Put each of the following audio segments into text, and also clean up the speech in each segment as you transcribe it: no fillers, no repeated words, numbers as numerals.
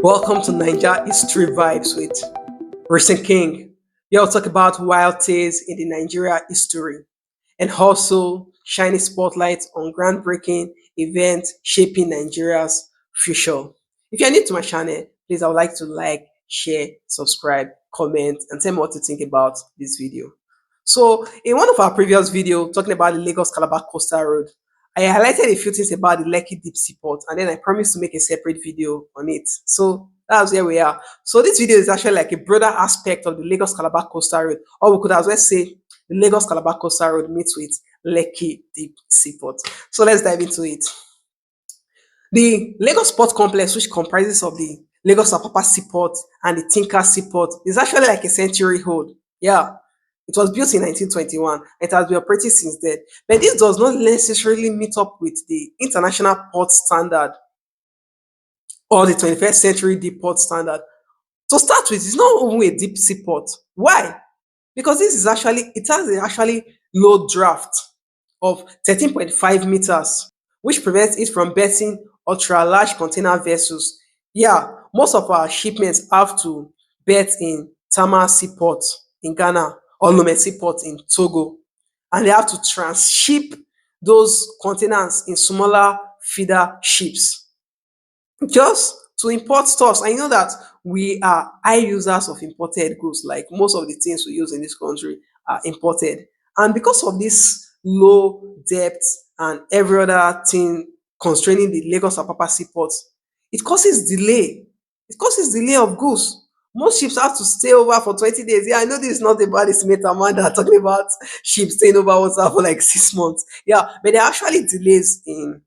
Welcome to Niger History Vibes with Recent King. Here I'll talk about wild tales in the Nigeria history and also shining spotlights on groundbreaking events shaping Nigeria's future. If you're new to my channel, please I would like to like, share, subscribe, comment, and tell me what you think about this video. So, in one of our previous video talking about the Lagos-Calabar Coastal Road, I highlighted a few things about the Lekki Deep Seaport, and then I promised to make a separate video on it. So that's where we are. So this video is actually like a broader aspect of the Lagos-Calabar Coastal Road, or we could as well say the Lagos-Calabar Coastal Road meets with Lekki Deep Seaport. So let's dive into it. The Lagos Port Complex, which comprises of the Lagos Apapa Seaport and the Tinker Seaport, is actually like a century old. Yeah, it was built in 1921. It has been operating since then. But this does not necessarily meet up with the international port standard or the 21st century deep port standard. To start with, it's not even a deep sea port. Why? Because it has a actually low draft of 13.5 meters, which prevents it from berthing ultra large container vessels. Yeah, most of our shipments have to berth in Tama Seaport in Ghana or Lome Seaport in Togo, and they have to transship those containers in smaller feeder ships just to import stuff. I know that we are high users of imported goods, like most of the things we use in this country are imported. And because of this low depth and every other thing constraining the Lagos Apapa seaport, it causes delay. It causes delay of goods. Most ships have to stay over for 20 days. Yeah, I know this is not about estimate Amanda talking about ships staying over water for like 6 months. Yeah, but there are actually delays in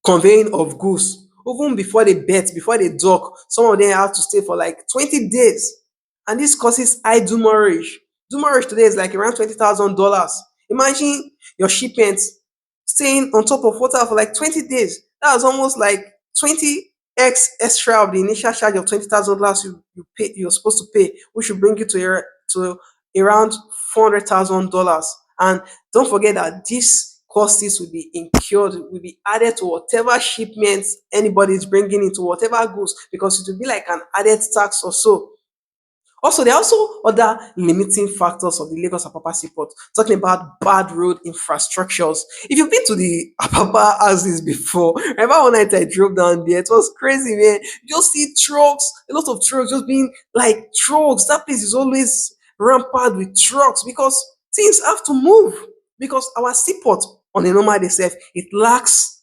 conveying of goods. Even before they bet, before they dock, some of them have to stay for like 20 days. And this causes high demurrage. Demurrage today is like around $20,000. Imagine your shipment staying on top of water for like 20 days. That's almost like 20x extra of the initial charge of $20,000 you're supposed to pay, which will bring you to around $400,000. And don't forget that these costs will be incurred, will be added to whatever shipments anybody is bringing into whatever goods, because it will be like an added tax or so. Also, there are also other limiting factors of the Lagos Apapa Seaport, talking about bad road infrastructures. If you've been to the Apapa houses before, remember one night I drove down there, it was crazy, man. You just see trucks, a lot of trucks just being like trucks. That place is always rampant with trucks because things have to move. Because our seaport on a normal day self, it lacks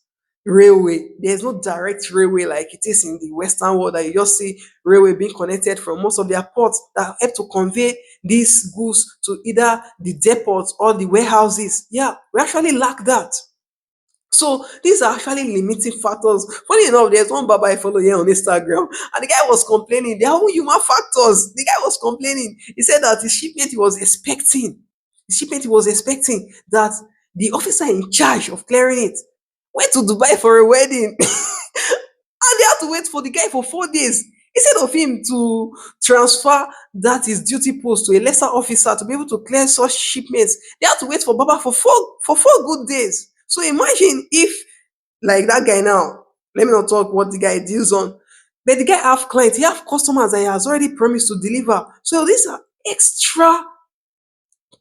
railway. There's no direct railway like it is in the Western world that you just see railway being connected from most of their ports that help to convey these goods to either the depots or the warehouses. Yeah, we actually lack that. So these are actually limiting factors. Funny enough, there's one Baba I follow here on Instagram, and the guy was complaining. They are all human factors. The guy was complaining. He said that the shipment he was expecting that the officer in charge of clearing it went to Dubai for a wedding. And they had to wait for the guy for 4 days. Instead of him to transfer that his duty post to a lesser officer to be able to clear such shipments, they had to wait for Baba for four good days. So imagine if like that guy now, let me not talk what the guy deals on, but the guy have clients, he have customers that he has already promised to deliver. So these are extra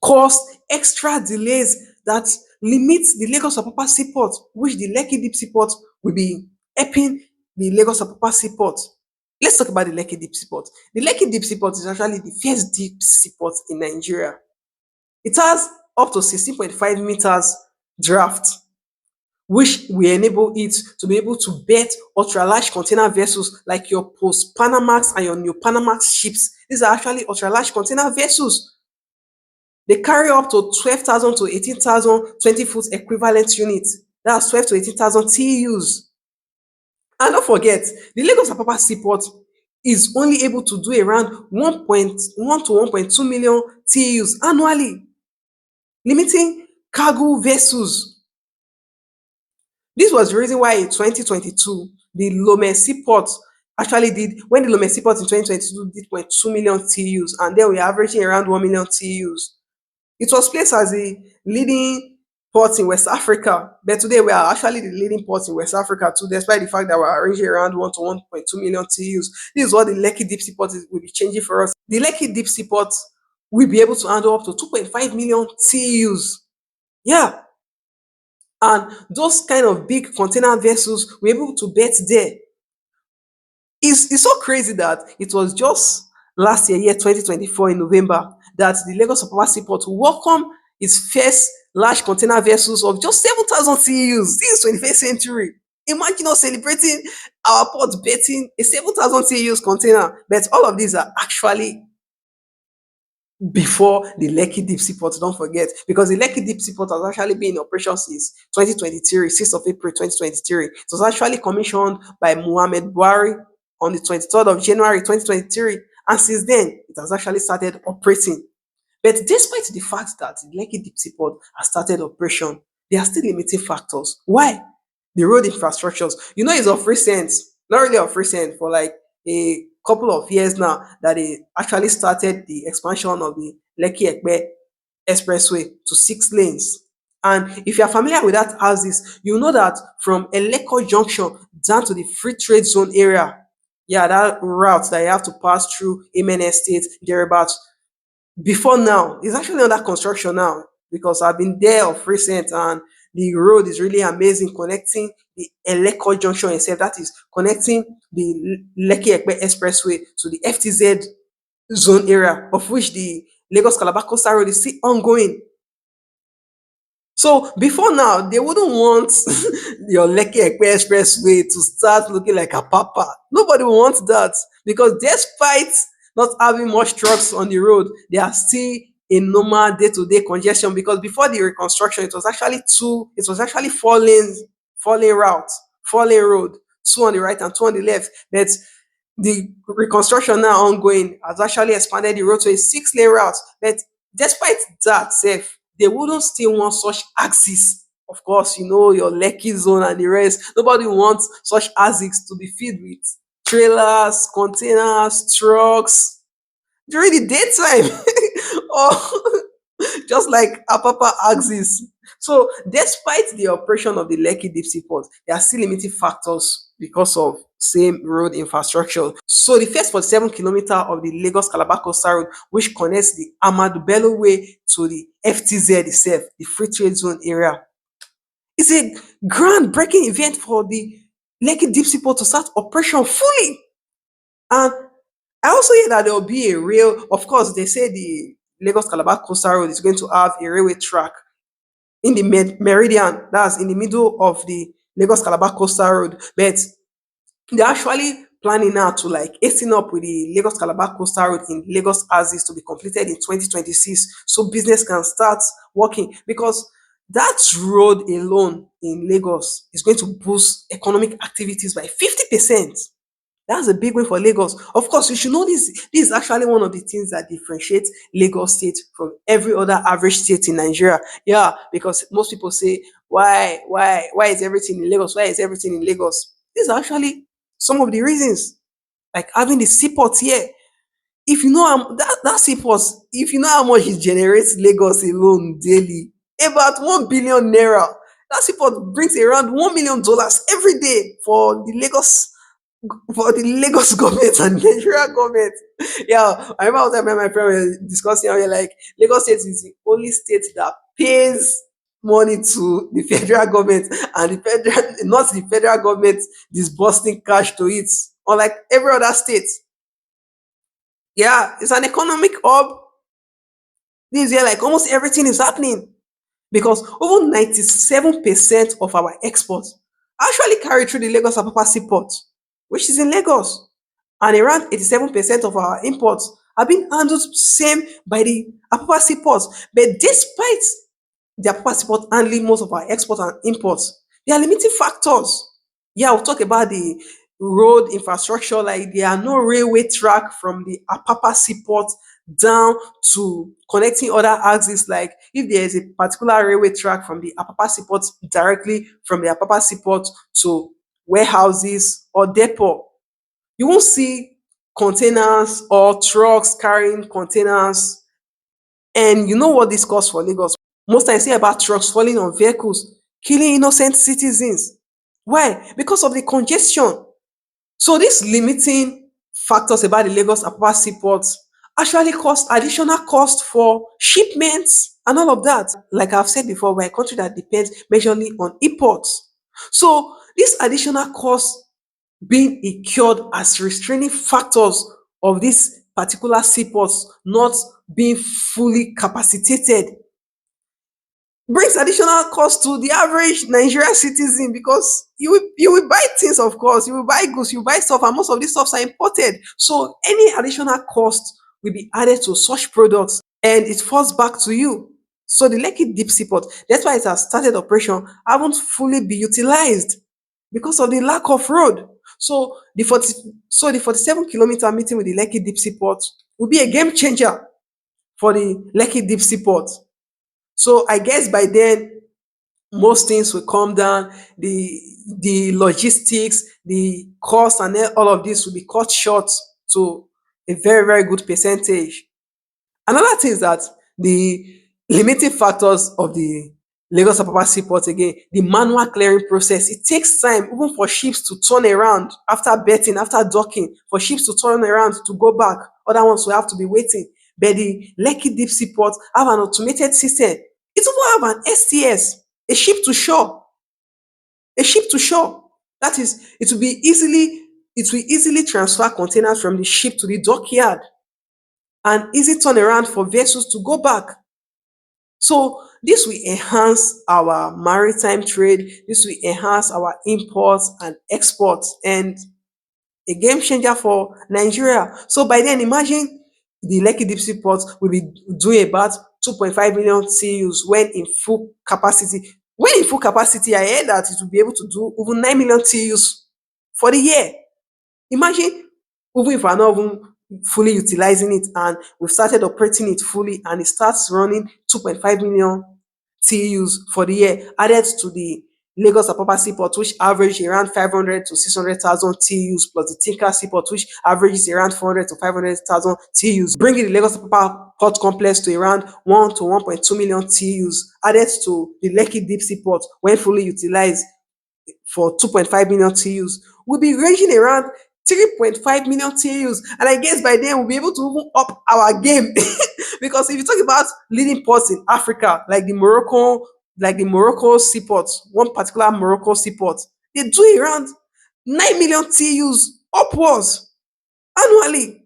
cost, extra delays that limits the Lagos Apapa Seaport, which the Lekki Deep Seaport will be helping the Lagos Apapa Seaport. Let's talk about the Lekki Deep Seaport. The Lekki Deep Seaport is actually the first deep seaport in Nigeria. It has up to 16.5 meters draft, which will enable it to be able to berth ultra large container vessels like your post Panamax and your Neo-Panamax ships. These are actually ultra large container vessels. They carry up to 12,000 to 18,000 20-foot equivalent units. That's 12 to 18,000 TEUs. And don't forget, the Lagos Apapa Seaport is only able to do around 1.1 to 1.2 million TEUs annually, limiting cargo vessels. This was the reason why in 2022, the Lome Seaport actually did, when the Lome Seaport in 2022 did 0.2 million TEUs, and then we're averaging around 1 million TEUs. It was placed as the leading ports in West Africa. But today we are actually the leading ports in West Africa too, despite the fact that we're arranging around 1 to 1.2 million TEUs. This is what the Lekki Deep Seaport will be changing for us. The Lekki Deep Seaport will be able to handle up to 2.5 million TEUs. Yeah. And those kind of big container vessels were able to bet there. It's so crazy that it was just last year, 2024 in November, that the Lagos Apapa Seaport welcomed its first large container vessels of just 7,000 TEUs. This is 21st century. Imagine us celebrating our port betting a 7,000 TEUs container. But all of these are actually before the Lekki Deep Seaport, don't forget, because the Lekki Deep Seaport has actually been in operation since 2023, 6th of April 2023. It was actually commissioned by Muhammad Buhari on the 23rd of January 2023, and since then, it has actually started operating. But despite the fact that the Lekki Deep Seaport has started operation, there are still limiting factors. Why? The road infrastructures. You know, it's of recent, not really of recent, for like a couple of years now, that they actually started the expansion of the Lekki Ekpe Expressway to 6 lanes. And if you are familiar with that axis, you know that from Eleko Junction down to the Free Trade Zone area, yeah, that route that you have to pass through Amen Estate, thereabouts, before now, it's actually under construction now, because I've been there of recent, and the road is really amazing, connecting the Eleko Junction itself, that is connecting the Lekki Ekpe Expressway to the FTZ zone area, of which the Lagos-Calabar Coastal Road is still ongoing. So before now, they wouldn't want your Lekki Ekpe Expressway to start looking like Apapa. Nobody wants that, because despite not having much trucks on the road, they are still a normal day-to-day congestion. Because before the reconstruction, it was actually 4 lanes, 4 lane route, 4 lane road, two on the right and two on the left. But the reconstruction now ongoing has actually expanded the road to a 6 lane route. But despite that, safe, they wouldn't still want such axis. Of course, you know, your Lekki zone and the rest. Nobody wants such axis to be filled with trailers, containers, trucks during the daytime. Or just like Apapa axis. So, despite the operation of the Lekki Deep Seaport, there are still limiting factors because of same road infrastructure. So, the first 47 kilometer of the Lagos-Calabar Coastal Road, which connects the Amadu Bello Way to the FTZ itself, the Free Trade Zone area, is a groundbreaking event for the Lekki Deep Seaport to start operation fully. And I also hear that there will be a rail. Of course, they say the Lagos Calabar Coastal Road is going to have a railway track in the meridian, that's in the middle of the Lagos Calabar Coastal Road. But they're actually planning now to like hasten up with the Lagos Calabar Coastal Road in Lagos Axis to be completed in 2026, so business can start working, because that road alone in Lagos is going to boost economic activities by 50%. That's a big win for Lagos. Of course, you should know this. This is actually one of the things that differentiates Lagos State from every other average state in Nigeria. Yeah, because most people say, why is everything in Lagos? Why is everything in Lagos? These are actually some of the reasons. Like having the seaport here. If you know that seaport, if you know how much it generates Lagos alone daily, about 1 billion naira. That seaport brings around $1 million every day for the Lagos government and Nigeria government. Yeah, I remember one time me and my friend were discussing how we're like, Lagos State is the only state that pays money to the federal government, and the federal, not the federal government disbursing cash to it, unlike every other state. Yeah, it's an economic hub. This year, like almost everything is happening, because over 97% of our exports are actually carried through the Lagos Apapa Seaport, which is in Lagos. And around 87% of our imports are being handled same by the Apapa Seaport. But despite the Apapa Seaport handling most of our exports and imports, there are limiting factors. Yeah, we'll talk about the road infrastructure, like there are no railway track from the Apapa Seaport down to connecting other axes. Like if there is a particular railway track from the Apapa Seaport directly from the Apapa Seaport to warehouses or depot, you won't see containers or trucks carrying containers. And you know what this costs for Lagos? Most times, hear about trucks falling on vehicles, killing innocent citizens. Why? Because of the congestion. So these limiting factors about the Lagos Apapa seaport actually cause additional cost for shipments and all of that. Like I've said before, we're a country that depends majorly on imports. So these additional costs being incurred as restraining factors of these particular seaports not being fully capacitated brings additional cost to the average Nigerian citizen because you will buy things, of course, you will buy goods, you will buy stuff, and most of these stuffs are imported. So any additional cost will be added to such products and it falls back to you. So the Lekki Deep Seaport, that's why it has started operation, haven't fully be utilized because of the lack of road. So the 40, so the 47-kilometer meeting with the Lekki Deep Seaport will be a game changer for the Lekki Deep Seaport. So I guess by then most things will come down. The logistics, the cost, and then all of this will be cut short to a very very good percentage. Another thing is that the limiting factors of the Lagos Apapa Seaport again, the manual clearing process. It takes time even for ships to turn around after berthing, after docking, for ships to turn around to go back. Other ones will have to be waiting. But the Lekki Deep Seaport have an automated system. It will have an STS, a ship to shore, a ship to shore. That is, it will easily transfer containers from the ship to the dockyard and easy turnaround for vessels to go back. So this will enhance our maritime trade, this will enhance our imports and exports, and a game changer for Nigeria. So by then, imagine the Lekki Deep Sea Port will be doing about 2.5 million TEUs when in full capacity. When in full capacity, I heard that it will be able to do over 9 million TEUs for the year. Imagine even if we're not even fully utilizing it and we've started operating it fully and it starts running 2.5 million TEUs for the year added to the Lagos Apapa Seaport, which average around 500 to 600,000 TEUs, plus the Tinker Seaport, which averages around 400 to 500,000 TEUs, bringing the Lagos Apapa Port Complex to around 1 to 1.2 million TEUs, added to the Lekki Deep Seaport when fully utilized for 2.5 million TEUs. We'll be ranging around 3.5 million TEUs. And I guess by then we'll be able to even up our game. Because if you talk about leading ports in Africa, like the Morocco seaport, one particular Morocco seaport, they do around 9 million TEUs upwards annually.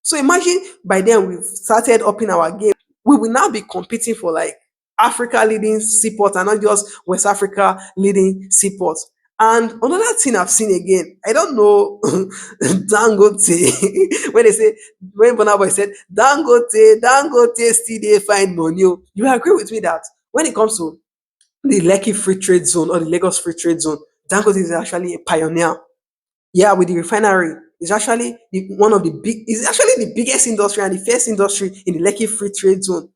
So imagine by then we've started upping our game. We will now be competing for like Africa leading seaports and not just West Africa leading seaports. And another thing I've seen again, I don't know Dangote, when they say, when Bonaboy said, Dangote still they find money. Oh." You agree with me that when it comes to the Lekki Free Trade Zone or the Lagos Free Trade Zone, Dangote is actually a pioneer. Yeah, with the refinery, it's actually it's actually the biggest industry and the first industry in the Lekki Free Trade Zone.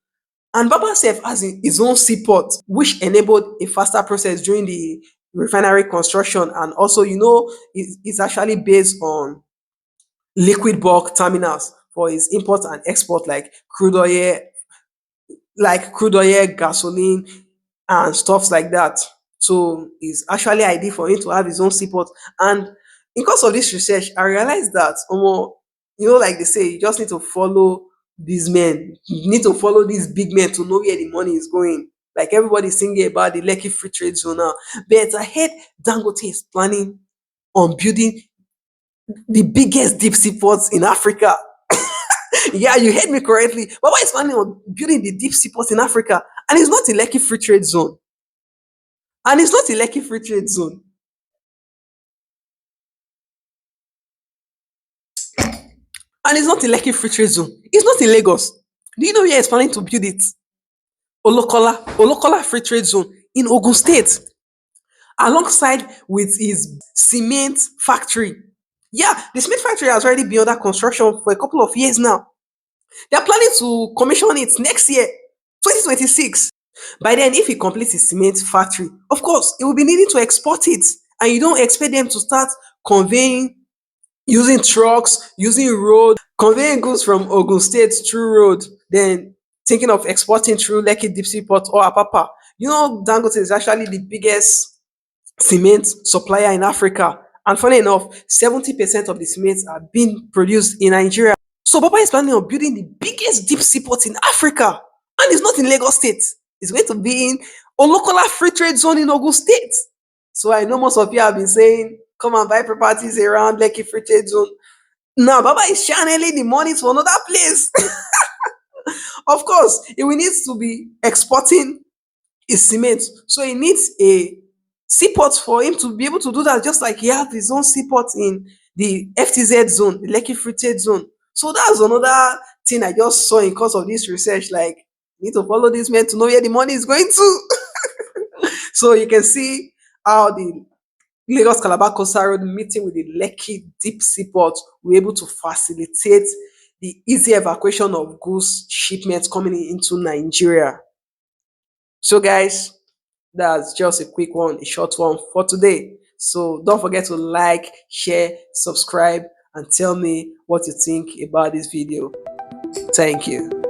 And Baba Sef has his own seaport, which enabled a faster process during the refinery construction. And also, it's actually based on liquid bulk terminals for its import and export, crude oil, gasoline, and stuffs like that. So it's actually ideal for him to have his own seaport. And because of this research, I realized that, like they say, you just need to follow these men. You need to follow these big men to know where the money is going. Like everybody's singing about the Lekki Free Trade Zone now. But I heard Dangote is planning on building the biggest deep sea ports in Africa. Yeah, you heard me correctly. Baba is planning on building the deep sea port in Africa, and it's not a Lekki Free Trade Zone. And it's not a Lekki Free Trade Zone. And it's not a Lekki Free Trade Zone. It's not in Lagos. Do you know where he's planning to build it? Olokola Free Trade Zone in Ogun State, alongside with his cement factory. Yeah, the cement factory has already been under construction for a couple of years now. They are planning to commission it next year, 2026. By then, if he completes his cement factory, of course, he will be needing to export it. And you don't expect them to start conveying using trucks, using road, conveying goods from Ogun State through road. Then thinking of exporting through Lekki Deep Seaport or Apapa. You know, Dangote is actually the biggest cement supplier in Africa. And funny enough, 70% of the cement are being produced in Nigeria. So Papa is planning on building the biggest deep seaport in Africa. And it's not in Lagos State. It's going to be in Olokola Free Trade Zone in Ogun State. So I know most of you have been saying, come and buy properties around Lekki Free Trade Zone. Now, Baba is channeling the money to another place. Of course, he will need to be exporting his cement. So he needs a seaport for him to be able to do that, just like he has his own seaport in the FTZ zone, the Lekki Free Trade Zone. So that's another thing I just saw in course of this research. Like, you need to follow this man to know where the money is going to. So you can see how the Lagos-Calabar Coastal Road meeting with the Lekki Deep Seaport will be able to facilitate the easy evacuation of goods shipments coming into Nigeria. So, guys, that's just a quick one, a short one for today. So, don't forget to like, share, subscribe, and tell me what you think about this video. Thank you.